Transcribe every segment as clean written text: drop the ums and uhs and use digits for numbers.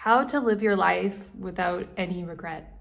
How to live your life without any regret.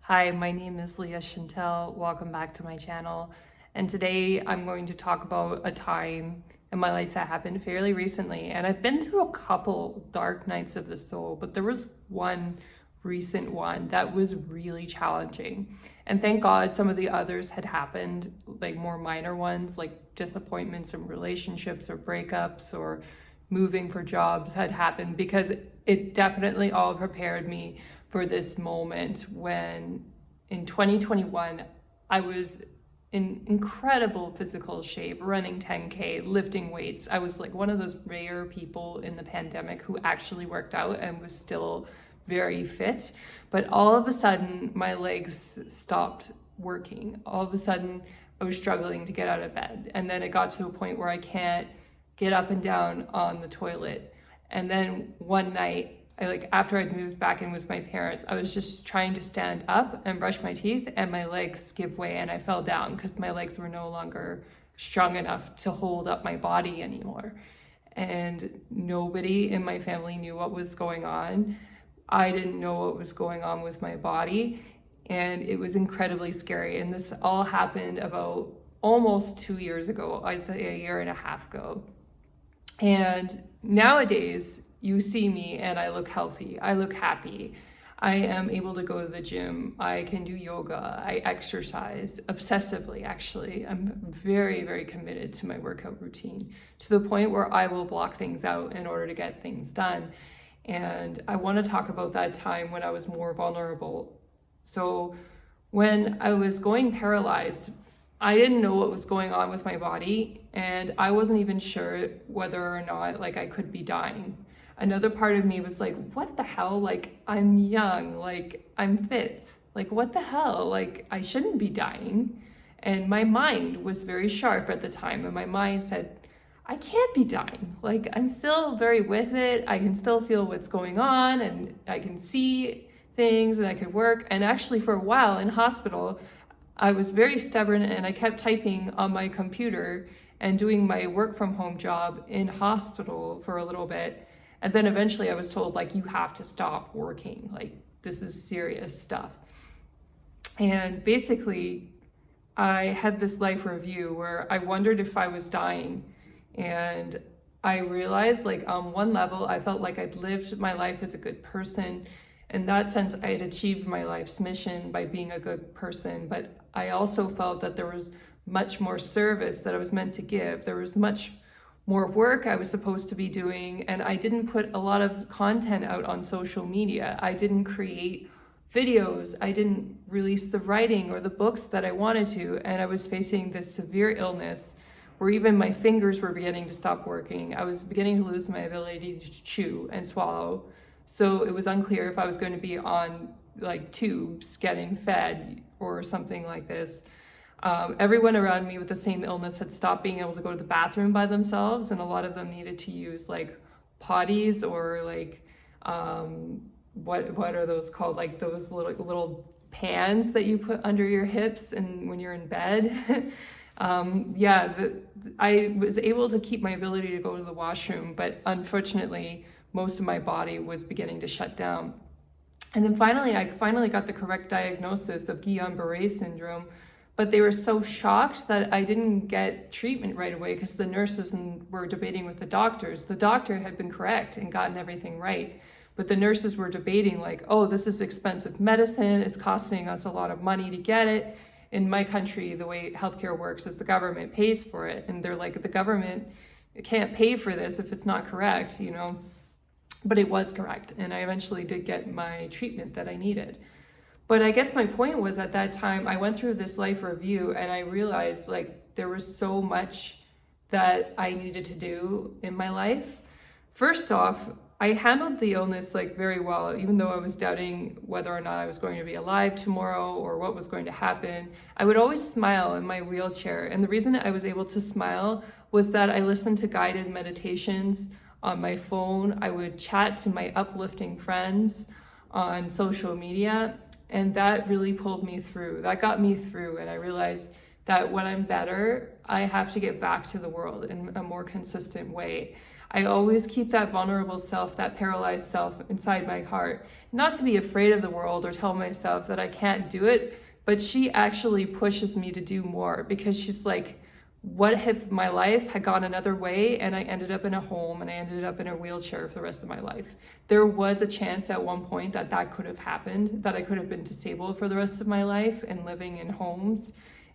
Hi, my name is Leah Chantel. Welcome back to my channel. And today I'm going to talk about a time in my life that happened fairly recently. And I've been through a couple dark nights of the soul, but there was one recent one that was really challenging. And thank God some of the others had happened, like more minor ones, like disappointments in relationships or breakups or moving for jobs had happened, because it definitely all prepared me for this moment when in 2021 I was in incredible physical shape, running 10K, lifting weights. I was like one of those rare people in the pandemic who actually worked out and was still very fit. But all of a sudden my legs stopped working. All of a sudden I was struggling to get out of bed, and then it got to a point where I can't get up and down on the toilet. And then one night, after I'd moved back in with my parents, I was just trying to stand up and brush my teeth, and my legs gave way and I fell down because my legs were no longer strong enough to hold up my body anymore. And nobody in my family knew what was going on. I didn't know what was going on with my body, and it was incredibly scary. And this all happened about almost 2 years ago. I'd say a year and a half ago. And nowadays, you see me and I look healthy, I look happy. I am able to go to the gym, I can do yoga, I exercise obsessively, actually. I'm very, very committed to my workout routine, to the point where I will block things out in order to get things done. And I want to talk about that time when I was more vulnerable. So when I was going paralyzed, I didn't know what was going on with my body, and I wasn't even sure whether or not I could be dying. Another part of me was like, what the hell? I'm young, I'm fit. What the hell? I shouldn't be dying. And my mind was very sharp at the time, and my mind said, I can't be dying. I'm still very with it. I can still feel what's going on, and I can see things, and I could work. And actually for a while in hospital, I was very stubborn, and I kept typing on my computer and doing my work from home job in hospital for a little bit. And then eventually I was told, you have to stop working. This is serious stuff. And basically I had this life review where I wondered if I was dying. And I realized, on one level, I felt like I'd lived my life as a good person. In that sense, I had achieved my life's mission by being a good person, but I also felt that there was much more service that I was meant to give. There was much more work I was supposed to be doing, and I didn't put a lot of content out on social media. I didn't create videos. I didn't release the writing or the books that I wanted to, and I was facing this severe illness where even my fingers were beginning to stop working. I was beginning to lose my ability to chew and swallow. So it was unclear if I was going to be on tubes getting fed or something like this. Everyone around me with the same illness had stopped being able to go to the bathroom by themselves, and a lot of them needed to use potties or what are those called? Those little pans that you put under your hips and when you're in bed. I was able to keep my ability to go to the washroom, but unfortunately, most of my body was beginning to shut down. And then I finally got the correct diagnosis of Guillain-Barré syndrome, but they were so shocked that I didn't get treatment right away because the nurses were debating with the doctors. The doctor had been correct and gotten everything right, but the nurses were debating oh, this is expensive medicine, it's costing us a lot of money to get it. In my country, the way healthcare works is the government pays for it, and they're the government can't pay for this if it's not correct, But it was correct, and I eventually did get my treatment that I needed. But I guess my point was, at that time, I went through this life review and I realized there was so much that I needed to do in my life. First off, I handled the illness very well, even though I was doubting whether or not I was going to be alive tomorrow or what was going to happen. I would always smile in my wheelchair, and the reason I was able to smile was that I listened to guided meditations on my phone. I would chat to my uplifting friends on social media, and that really pulled me through. That got me through, and I realized that when I'm better, I have to get back to the world in a more consistent way. I always keep that vulnerable self, that paralyzed self inside my heart. Not to be afraid of the world or tell myself that I can't do it, but she actually pushes me to do more, because she's like, what if my life had gone another way and I ended up in a home and I ended up in a wheelchair for the rest of my life? There was a chance at one point that that could have happened, that I could have been disabled for the rest of my life and living in homes.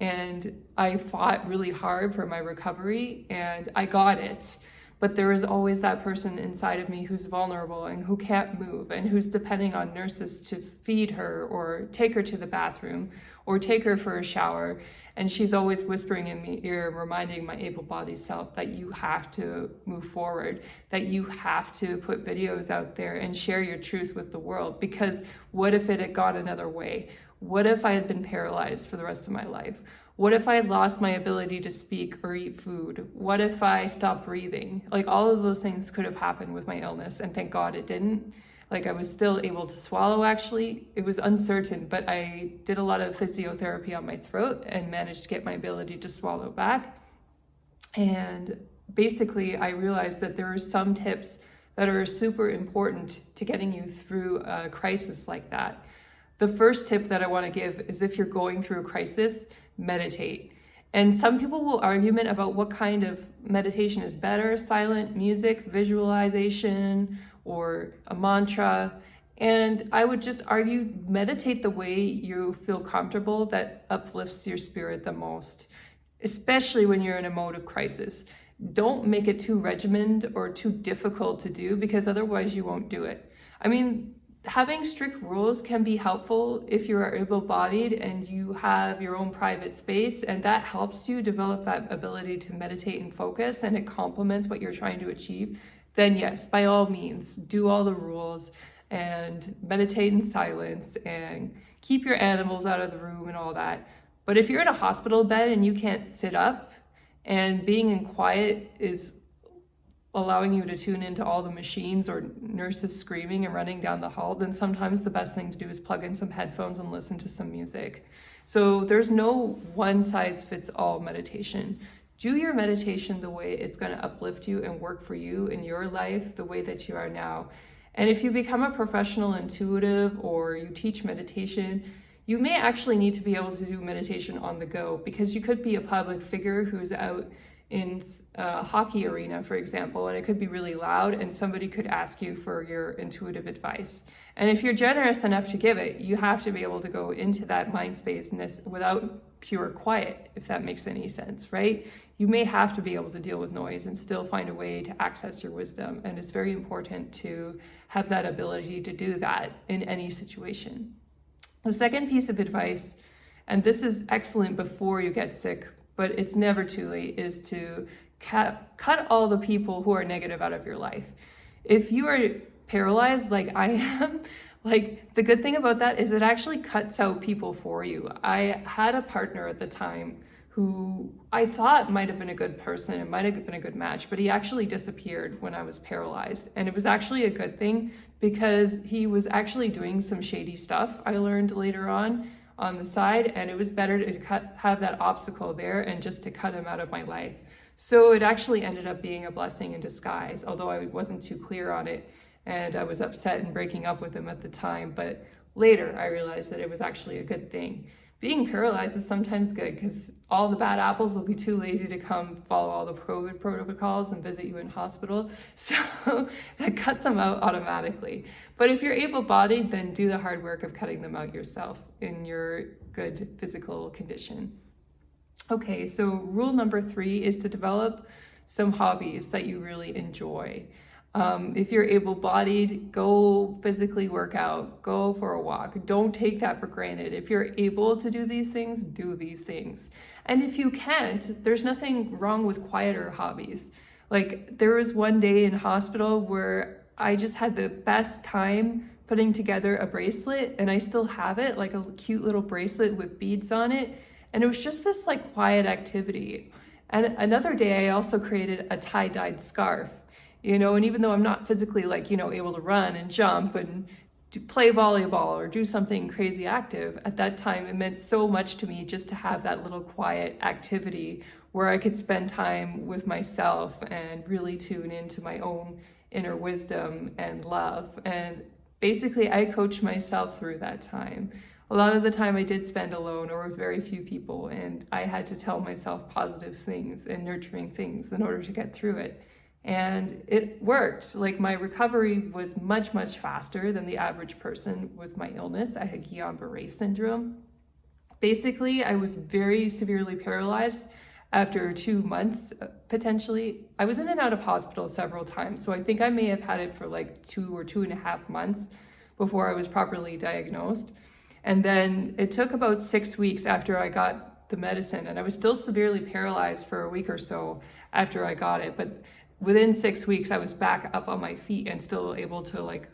And I fought really hard for my recovery and I got it. But there is always that person inside of me who's vulnerable and who can't move and who's depending on nurses to feed her or take her to the bathroom or take her for a shower. And she's always whispering in my ear, reminding my able-bodied self that you have to move forward, that you have to put videos out there and share your truth with the world. Because what if it had gone another way? What if I had been paralyzed for the rest of my life? What if I had lost my ability to speak or eat food? What if I stopped breathing? Like, all of those things could have happened with my illness, and thank God it didn't. Like, I was still able to swallow, actually. It was uncertain, but I did a lot of physiotherapy on my throat and managed to get my ability to swallow back. And basically, I realized that there are some tips that are super important to getting you through a crisis like that. The first tip that I want to give is, if you're going through a crisis, meditate. And some people will argument about what kind of meditation is better: silent music, visualization, or a mantra. And I would just argue, meditate the way you feel comfortable, that uplifts your spirit the most, especially when you're in a mode of crisis. Don't make it too regimented or too difficult to do, because otherwise you won't do it. I mean, having strict rules can be helpful if you are able-bodied and you have your own private space, and that helps you develop that ability to meditate and focus, and it complements what you're trying to achieve. Then yes, by all means, do all the rules and meditate in silence and keep your animals out of the room and all that. But if you're in a hospital bed and you can't sit up, and being in quiet is allowing you to tune into all the machines or nurses screaming and running down the hall, then sometimes the best thing to do is plug in some headphones and listen to some music. So there's no one size fits all meditation. Do your meditation the way it's going to uplift you and work for you in your life, the way that you are now. And if you become a professional intuitive or you teach meditation, you may actually need to be able to do meditation on the go, because you could be a public figure who's out in a hockey arena, for example, and it could be really loud and somebody could ask you for your intuitive advice. And if you're generous enough to give it, you have to be able to go into that mind space without pure quiet, if that makes any sense, right? You may have to be able to deal with noise and still find a way to access your wisdom. And it's very important to have that ability to do that in any situation. The second piece of advice, and this is excellent before you get sick, but it's never too late, is to cut all the people who are negative out of your life. If you are paralyzed like I am, like, the good thing about that is it actually cuts out people for you. I had a partner at the time who I thought might have been a good person, it might have been a good match, but he actually disappeared when I was paralyzed. And it was actually a good thing, because he was actually doing some shady stuff, I learned later on the side, and it was better to have that obstacle there and just to cut him out of my life. So it actually ended up being a blessing in disguise, although I wasn't too clear on it, and I was upset and breaking up with him at the time. But later I realized that it was actually a good thing. Being paralyzed is sometimes good, because all the bad apples will be too lazy to come follow all the COVID protocols and visit you in hospital. So that cuts them out automatically. But if you're able-bodied, then do the hard work of cutting them out yourself in your good physical condition. Okay, so rule number 3 is to develop some hobbies that you really enjoy. If you're able-bodied, go physically work out, go for a walk. Don't take that for granted. If you're able to do these things, do these things. And if you can't, there's nothing wrong with quieter hobbies. Like, there was one day in hospital where I just had the best time putting together a bracelet, and I still have it, like a cute little bracelet with beads on it. And it was just this like quiet activity. And another day I also created a tie-dyed scarf. And even though I'm not physically able to run and jump and to play volleyball or do something crazy active, at that time it meant so much to me just to have that little quiet activity where I could spend time with myself and really tune into my own inner wisdom and love. And basically, I coached myself through that time. A lot of the time I did spend alone or with very few people, and I had to tell myself positive things and nurturing things in order to get through it. And it worked. Like, my recovery was much, much faster than the average person with my illness. I had Guillain-Barré syndrome. Basically, I was very severely paralyzed after 2 months, potentially. I was in and out of hospital several times, so I think I may have had it for like 2 or 2.5 months before I was properly diagnosed. And then it took about 6 weeks after I got the medicine, and I was still severely paralyzed for a week or so after I got it. But within 6 weeks, I was back up on my feet and still able to like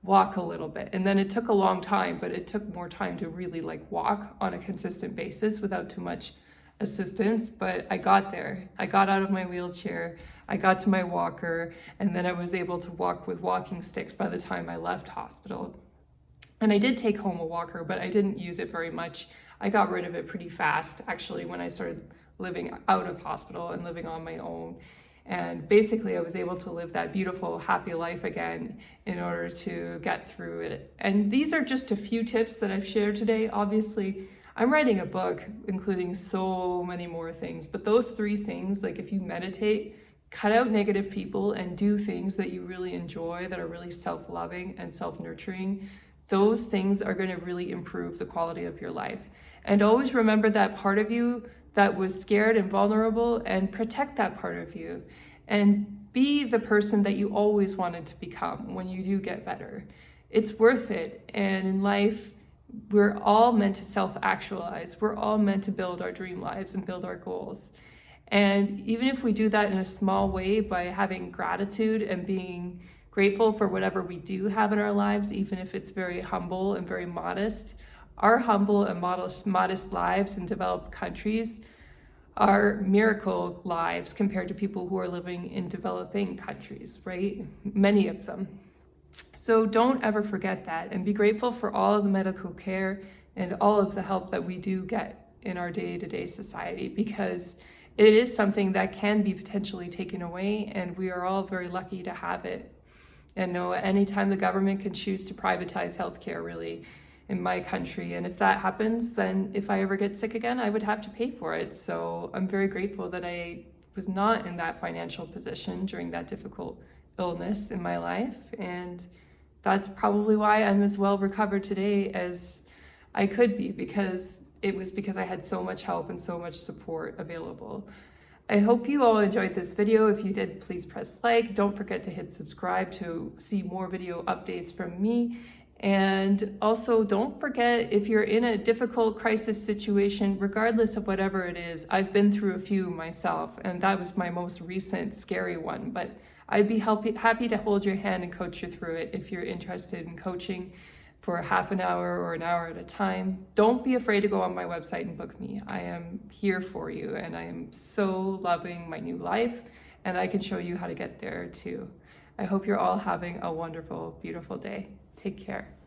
walk a little bit. And then it took a long time, but it took more time to really like walk on a consistent basis without too much assistance. But I got there. I got out of my wheelchair, I got to my walker, and then I was able to walk with walking sticks by the time I left hospital. And I did take home a walker, but I didn't use it very much. I got rid of it pretty fast, actually, when I started living out of hospital and living on my own. And basically, I was able to live that beautiful, happy life again in order to get through it. And these are just a few tips that I've shared today. Obviously, I'm writing a book including so many more things, but those 3 things, like if you meditate, cut out negative people, and do things that you really enjoy, that are really self-loving and self-nurturing, those things are going to really improve the quality of your life. And always remember that part of you that was scared and vulnerable, and protect that part of you. And be the person that you always wanted to become when you do get better. It's worth it. And in life, we're all meant to self-actualize. We're all meant to build our dream lives and build our goals. And even if we do that in a small way by having gratitude and being grateful for whatever we do have in our lives, even if it's very humble and very modest, our humble and modest lives in developed countries are miracle lives compared to people who are living in developing countries, right? Many of them. So don't ever forget that, and be grateful for all of the medical care and all of the help that we do get in our day-to-day society, because it is something that can be potentially taken away, and we are all very lucky to have it. And no, anytime the government can choose to privatize healthcare, really, in my country. And if that happens, then if I ever get sick again, I would have to pay for it. So I'm very grateful that I was not in that financial position during that difficult illness in my life. And that's probably why I'm as well recovered today as I could be, because I had so much help and so much support available. I hope you all enjoyed this video. If you did, please press like. Don't forget to hit subscribe to see more video updates from me. And also, don't forget, if you're in a difficult crisis situation, regardless of whatever it is, I've been through a few myself, and that was my most recent scary one, but I'd be happy to hold your hand and coach you through it if you're interested in coaching for half an hour or an hour at a time. Don't be afraid to go on my website and book me. I am here for you, and I am so loving my new life, and I can show you how to get there too. I hope you're all having a wonderful, beautiful day. Take care.